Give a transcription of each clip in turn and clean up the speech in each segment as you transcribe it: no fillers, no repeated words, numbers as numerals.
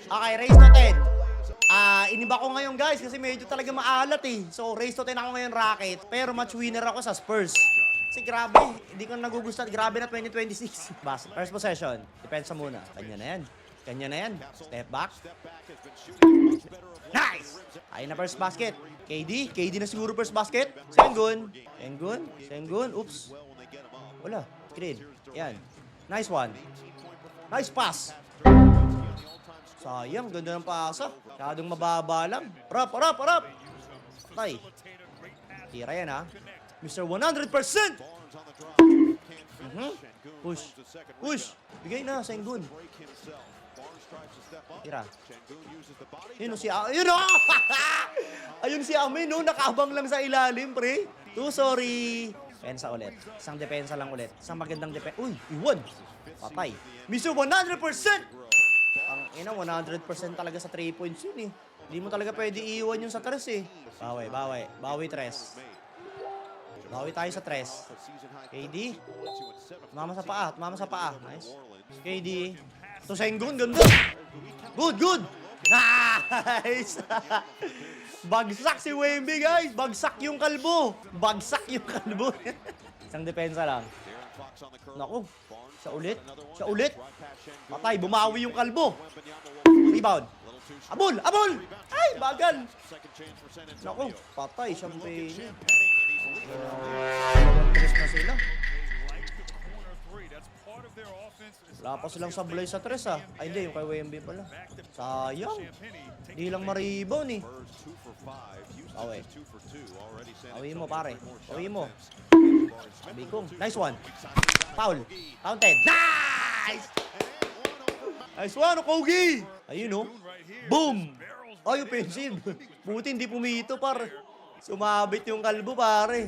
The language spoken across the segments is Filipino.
Okay, race to 10. Iniba ko ngayon guys kasi medyo talaga maalat eh. So, race to 10 ako ngayon Rocket. Pero match winner ako sa Spurs. Kasi grabe, hindi ko nagugustuhan. Grabe na 2026. First possession. Depensa muna. Kanya na yan. Kanya na yan. Step back. Nice! Ayun na first basket. KD na siguro first basket. Sengun. Oops. Wala. Screen. Yan. Nice one. Nice pass. Sayang, ganda ng pasa. Masyadong mababa lang. Harap. Tay. Tira yan ha. Mr. 100%! Push. Bigay na, Sengun. Tira. Yun si Amin. Ayun si Amin, no? Nakaabang lang sa ilalim, pre. Sorry. Depensa ulit. Isang depensa lang ulit. Isang magandang depensa. Uy, iwan. Patay. Mr. 100%! Ang ina, 100% talaga sa 3 points yun eh. Hindi mo talaga pwede iiwan yung sa 3 eh. Bawi 3. Bawi tayo sa 3. KD. Tumama sa paa. Nice. KD. To Sengun, ganda. Good. Nice. Bagsak si Wemby, guys. Bagsak yung kalbo. Isang depensa lang. Naku. Siya ulit. Patay, bumawi yung kalbo. Rebound. Abol! Ay, bagal. Naku, patay, champagne. Tres na sila. Wala pa silang sablay sa tres ah. Ay, hindi, yung kay Wemby pala. Sayang. Hindi lang ma-rebound eh. Awi mo, pare. Awi mo. Bikong. Nice one. Foul. Counted. Nice! Nice one, Kogi! Ayun, oh. Boom! Ay, offensive. Buti hindi pumito, par. Sumabit yung kalbo, pare.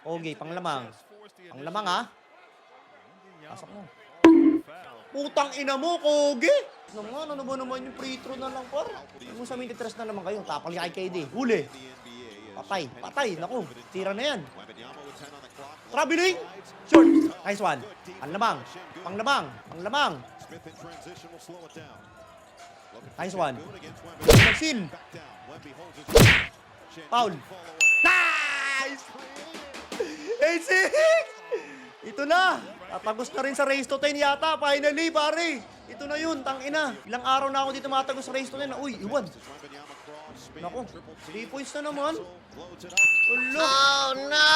Kogi, panglamang. Panglamang, ha? Pasok mo. Putang ina mo, Kogi! Ano ba naman yung free throw na lang, par? Ano sa minute-tres na naman kayo? Tapal niya kay KD. Huli. Patay. Naku, tira na yan. Traveling! Short! Nice one. Panglamang. Nice one. Maxil! Foul! Nice! 8-6! Ito na! Tatagos na rin sa race to 10 yata. Finally, pare! Ito na yun, tangina. Ilang araw na ako dito matagos sa race to 10. Uy, iwan. Naku, 3 points na naman. Oh no!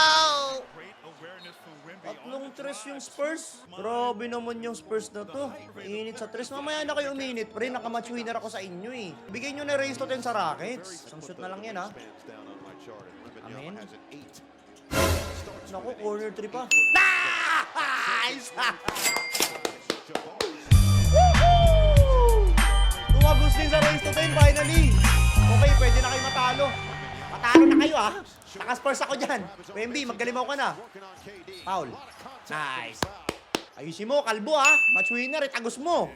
Tatlong tres yung Spurs. Grabe naman yung Spurs na to. Init sa tres. Mamaya na kayo uminit, pre. Nakamatch winner ako sa inyo eh. Bigay nyo na race to 10 sa Rockets. Isang shoot na lang yan ha. Amen. Naku, corner 3 pa. Nice! Tumagos din sa race to 10 finally. Okay, pwede na kayo matalo. Matalo na kayo ah. Naka-Spurs ako dyan. Wemby, maggalimaw ka na. Foul. Nice. Ayusin mo, kalbo ah. Match winner, itagos mo.